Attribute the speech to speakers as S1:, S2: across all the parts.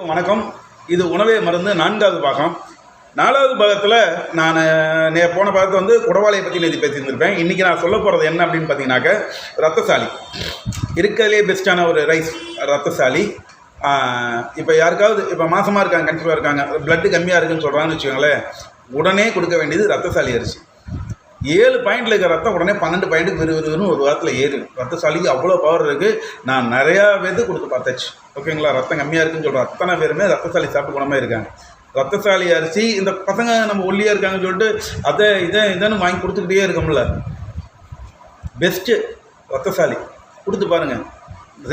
S1: வணக்கம். இது உணவே மருந்து 4வது பாகம். 4வது பாகத்தில் நான் போன பாகத்தை வந்து குடவாளையை பற்றி நேற்று பேசியிருந்திருப்பேன். இன்றைக்கி நான் சொல்ல போகிறது என்ன அப்படின்னு பார்த்தீங்கன்னாக்க, ரத்தசாலி இருக்கிறதுலே பெஸ்ட்டான ஒரு ரைஸ் ரத்தசாலி. இப்போ யாருக்காவது இப்போ மாசமாக இருக்காங்க, கன்ஃபியூவாக இருக்காங்க, பிளட்டு கம்மியாக இருக்குன்னு சொல்கிறாங்கன்னு வச்சுக்கோங்களேன், உடனே கொடுக்க வேண்டியது ரத்தசாலி அரிசி. 7 பாயிண்டில் இருக்கிற ரத்தம் உடனே 12 பாயிண்ட்டுக்கு விறுவிறுன்னு ஒரு வாரத்தில் ஏறும். ரத்தசாலிக்கு அவ்வளோ பவர் இருக்குது. நான் நிறையா பேருக்கு கொடுத்து பார்த்தாச்சு. ஓகேங்களா, ரத்தம் கம்மியாக இருக்குன்னு சொல்கிறேன். அத்தனை பேருமே ரத்தசாலி சாப்பிட்டு குணமாக இருக்காங்க. ரத்தசாலி அரிசி இந்த பசங்க நம்ம ஒல்லியாக இருக்காங்கன்னு சொல்லிட்டு அதை இதைன்னு வாங்கி கொடுத்துக்கிட்டே இருக்கோம்ல, பெஸ்ட்டு ரத்தசாலி கொடுத்து பாருங்கள்.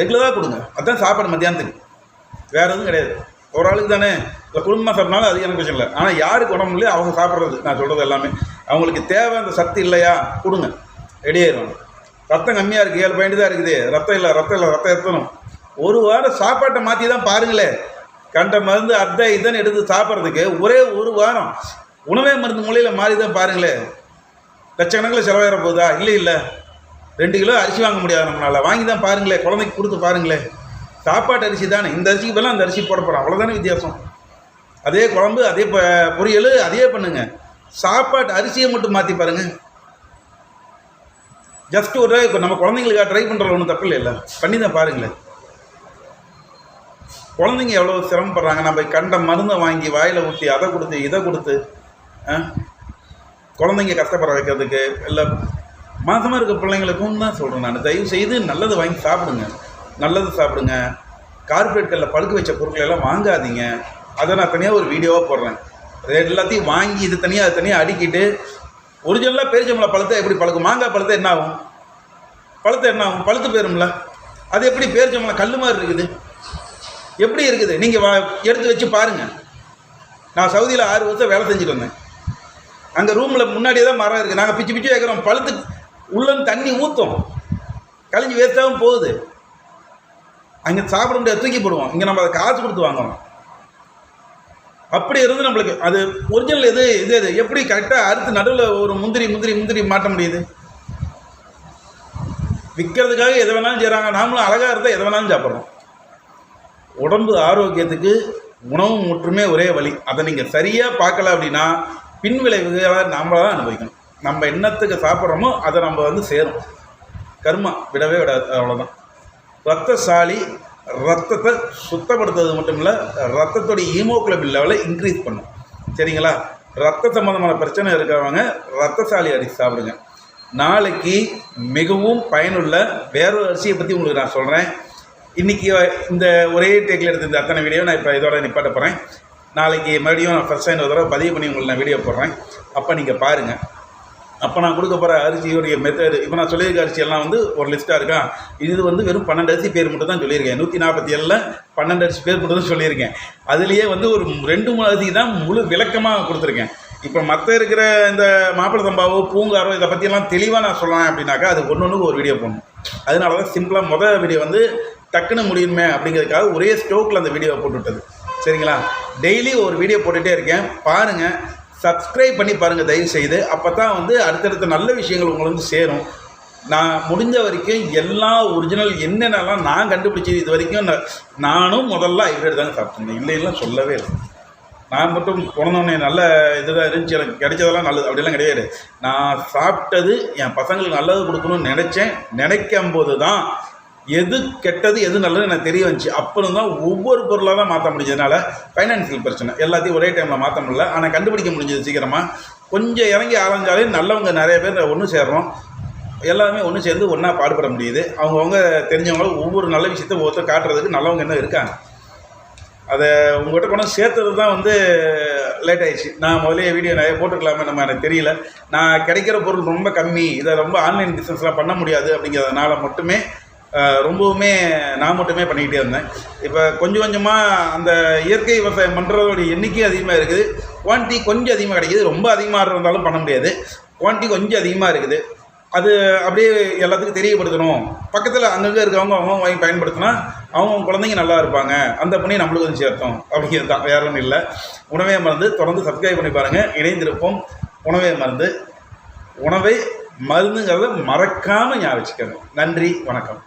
S1: ரெகுலராக கொடுங்க. அதுதான் சாப்பாடு மத்தியானத்துக்கு, வேறு எதுவும் கிடையாது. ஒரு ஆளுக்கு தானே, இல்லை குடும்பமாக சாப்பிட்னாலும் அது எனக்கு பிரச்சனை இல்லை. ஆனால் யாருக்கு உடம்பு இல்லையோ அவங்க சாப்பிட்றது, நான் சொல்கிறது எல்லாமே அவங்களுக்கு தேவை. அந்த சத்து இல்லையா கொடுங்க, ரெடியாயிருவாங்க. ரத்தம் கம்மியாக இருக்குது, 7 பாயிண்ட் தான் இருக்குது, ரத்தம் இல்லை ரத்தம் ஏற்றணும். ஒரு வாரம் சாப்பாட்டை மாற்றி தான் பாருங்களேன். கண்ட மருந்து இதன்னு எடுத்து சாப்பிட்றதுக்கு ஒரே ஒரு வாரம் உணவே மருந்து மூலையில் மாறி தான் பாருங்களேன். லட்சக்கணக்கில் செலவாயிட போகுதா? இல்லை 2 கிலோ அரிசி வாங்க முடியாது நம்மளால். வாங்கி தான் பாருங்களேன், குழந்தைக்கு கொடுத்து பாருங்களேன். சாப்பாட்டு அரிசி தானே, இந்த அரிசிக்கு பதிலாக அந்த அரிசி போட போகிறோம், அவ்வளோதானே வித்தியாசம். அதே குழம்பு, அதே பொரியல், அதே பண்ணுங்க. சாப்பாட்டு அரிசியை மட்டும் மாற்றி பாருங்கள். ஜஸ்ட் ஒரு இப்போ நம்ம குழந்தைங்களுக்காக ட்ரை பண்ணுறது ஒன்றும் தப்பு இல்லை, பண்ணி தான் பாருங்களேன். குழந்தைங்க எவ்வளோ சிரமப்படுறாங்க. நம்ம கண்ட மருந்தை வாங்கி வாயில் ஊற்றி அதை கொடுத்து இதை கொடுத்து குழந்தைங்க கஷ்டப்பட வைக்கிறதுக்கு. இல்லை மாதமாக இருக்க பிள்ளைங்களுக்கும் தான் சொல்கிறேன் நான், தயவு செய்து நல்லது வாங்கி சாப்பிடுங்க, நல்லது சாப்பிடுங்க. கார்பரேட்களில் பழுக்க வச்ச பொருட்களை எல்லாம் வாங்காதீங்க. அதை நான் தனியாக ஒரு வீடியோவாக போடுறேன். எல்லாத்தையும் வாங்கி இது தனியாக அது தனியாக அடிக்கிட்டு, ஒரிஜினலாக பேரிச்சம்பழம் பழத்தை எப்படி பழுக்கும், மாங்காய் பழத்தை என்ன ஆகும், பழுத்தை என்ன ஆகும், பழுத்து போயிரும்ல. அது எப்படி பேரிச்சம்பழம் கல் மாதிரி இருக்குது, எப்படி இருக்குது? நீங்கள் எடுத்து வச்சு பாருங்கள். நான் சவுதியில் 6 வருஷம் வேலை செஞ்சுட்டு வந்தேன். அங்கே ரூமில் முன்னாடியே தான் மரம் இருக்குது. நாங்கள் பிச்சு வைக்கிறோம், பழுத்து உள்ளன்னு தண்ணி ஊற்றும், கழிஞ்சு வேஸ்ட்டாகவும் போகுது. அங்கே சாப்பிட முடியாது, தூக்கி போடுவோம். இங்கே நம்ம அதை காசு கொடுத்து வாங்குறோம். அப்படி இருந்து நம்மளுக்கு அது ஒரிஜினல் இது எப்படி கரெக்டாக அறுத்து நடுவில் ஒரு முந்திரி மாட்ட முடியுது? விற்கிறதுக்காக எதை வேணாலும் செய்கிறாங்க. நாமளும் அழகாக இருந்தால் எதை வேணாலும் சாப்பிட்றோம். உடம்பு ஆரோக்கியத்துக்கு உணவும் முற்றுமே ஒரே வழி. அதை நீங்கள் சரியாக பார்க்கல அப்படின்னா பின்விளைவுகளை நம்ம தான் அனுபவிக்கணும். நம்ம என்னத்துக்கு சாப்பிட்றோமோ அதை நம்ம வந்து சேரும். கர்மா விடவே விடாது, அவ்வளோதான். ரத்தசாலி ரத்தத்தை சுத்தப்படுத்துறது மட்டும் இல்லை, ரத்தத்தோடைய ஹீமோகுளோபின் லெவலை இன்க்ரீஸ் பண்ணும். சரிங்களா? ரத்த சம்மந்தமான பிரச்சனை இருக்கிறவங்க ரத்தசாலி அரிசி சாப்பிடுங்க. நாளைக்கு மிகவும் பயனுள்ள வேறொரு அரிசியை பற்றி உங்களுக்கு நான் சொல்கிறேன். இன்றைக்கி இந்த ஒரே டேக்கில் எடுத்து இந்த அத்தனை வீடியோ நான் இப்போ இதோட நிப்பாட்ட போகிறேன். நாளைக்கு மறுபடியும் நான் ஃபஸ்ட் டைம் ஒரு தடவை பதிவு பண்ணி உங்களுக்கு நான் வீடியோ போடுறேன். அப்போ நீங்கள் பாருங்கள். அப்போ நான் கொடுக்க போகிற அரிசியோடைய மெத்தடு, இப்போ நான் சொல்லியிருக்க அரிசியெல்லாம் வந்து ஒரு லிஸ்ட்டாக இருக்கா. இது வந்து வெறும் 12 அரிசி பேர் மட்டும் தான் சொல்லியிருக்கேன். 147 12 அரிசி பேர் மட்டும் தான் சொல்லியிருக்கேன். அதுலேயே வந்து ஒரு 2-3 அரிசி தான் முழு விளக்கமாக கொடுத்துருக்கேன். இப்போ மற்ற இருக்கிற இந்த மாப்பிள்ளை சம்பாவோ பூங்காரோ இதை பற்றியெல்லாம் தெளிவாக நான் சொல்லலாம் அப்படின்னாக்கா அது ஒன்று ஒரு வீடியோ போடணும். அதனால தான் சிம்பிளாக மொதல் வீடியோ வந்து டக்குன்னு முடியுமே அப்படிங்கிறதுக்காக ஒரே ஸ்டோக்கில் அந்த வீடியோவை போட்டு விட்டது. சரிங்களா? டெய்லி ஒரு வீடியோ போட்டுகிட்டே இருக்கேன், பாருங்கள். சப்ஸ்கிரைப் பண்ணி பாருங்கள் தயவு செய்து. அப்போ தான் வந்து அடுத்தடுத்த நல்ல விஷயங்கள் உங்களுக்கு வந்து சேரும். நான் முடிஞ்ச வரைக்கும் எல்லா ஒரிஜினல் என்னென்னலாம் நான் கண்டுபிடிச்சது இது வரைக்கும் நானும் முதல்ல ஹைப்ரிட் தாங்க சாப்பிட்டேன். இல்லைலாம் சொல்லவே இல்லை. நான் மட்டும் பிறந்தோடனே நல்ல இதுதான் இருந்துச்சு, எனக்கு கிடைச்சதெல்லாம் நல்லது அப்படிலாம் கிடையாது. நான் சாப்பிட்டது என் பசங்களுக்கு நல்லது கொடுக்கணும்னு நினைக்கும் போது தான் எது கெட்டது எது நல்லது எனக்கு தெரிய வந்துச்சு. அப்புறம் தான் ஒவ்வொரு பொருளாக தான் மாற்ற முடிஞ்சதுனால ஃபைனான்சியல் பிரச்சனை எல்லாத்தையும் ஒரே டைமில் மாற்ற முடியல. ஆனால் கண்டுபிடிக்க முடிஞ்சது சீக்கிரமாக. கொஞ்சம் இறங்கி ஆரஞ்சாலே நல்லவங்க நிறைய பேர் ஒன்று சேர்றோம். எல்லாருமே ஒன்று சேர்ந்து ஒன்றா பாடுபட முடியுது. அவங்கவுங்க தெரிஞ்சவங்களும் ஒவ்வொரு நல்ல விஷயத்தை ஒருத்தர் காட்டுறதுக்கு நல்லவங்க என்ன இருக்காங்க. அதை உங்கள்கிட்ட கொண்டு சேர்த்தது தான் வந்து லேட் ஆகிடுச்சு. நான் முதலே வீடியோ நிறைய போட்டுக்கலாமே, நம்ம எனக்கு தெரியல. நான் கிடைக்கிற பொருள் ரொம்ப கம்மி, இதை ரொம்ப ஆன்லைன் பிஸ்னஸ்லாம் பண்ண முடியாது அப்படிங்கிறதுனால மட்டுமே ரொம்பவுமே நான் மட்டுமே பண்ணிக்கிட்டே இருந்தேன். இப்போ கொஞ்சமாக அந்த இயற்கை விவசாயம் பண்ணுறதோடைய எண்ணிக்கை அதிகமாக இருக்குது, குவான்டிட்டி கொஞ்சம் அதிகமாக கிடைக்கிது. ரொம்ப அதிகமாக இருந்தாலும் பண்ண முடியாது, குவான்டிட்டி கொஞ்சம் அதிகமாக இருக்குது. அது அப்படியே எல்லாத்துக்கும் தெரியப்படுத்தணும். பக்கத்தில் அங்கங்கே இருக்கிறவங்க அவங்க வாங்கி பயன்படுத்தினா அவங்க குழந்தைங்க நல்லா இருப்பாங்க, அந்த பண்ணி நம்மளுக்கு வந்து சேர்த்தோம் அப்படிங்கிறது தான், வேற ஒன்றும் இல்லை. உணவே மருந்து தொடர்ந்து சப்ஸ்கிரைப் பண்ணி பாருங்கள். இணைந்திருப்போம். உணவே மருந்து, உணவை மருந்துங்கிறத மறக்காமல் ஞாபகம் வச்சுக்கணும். நன்றி, வணக்கம்.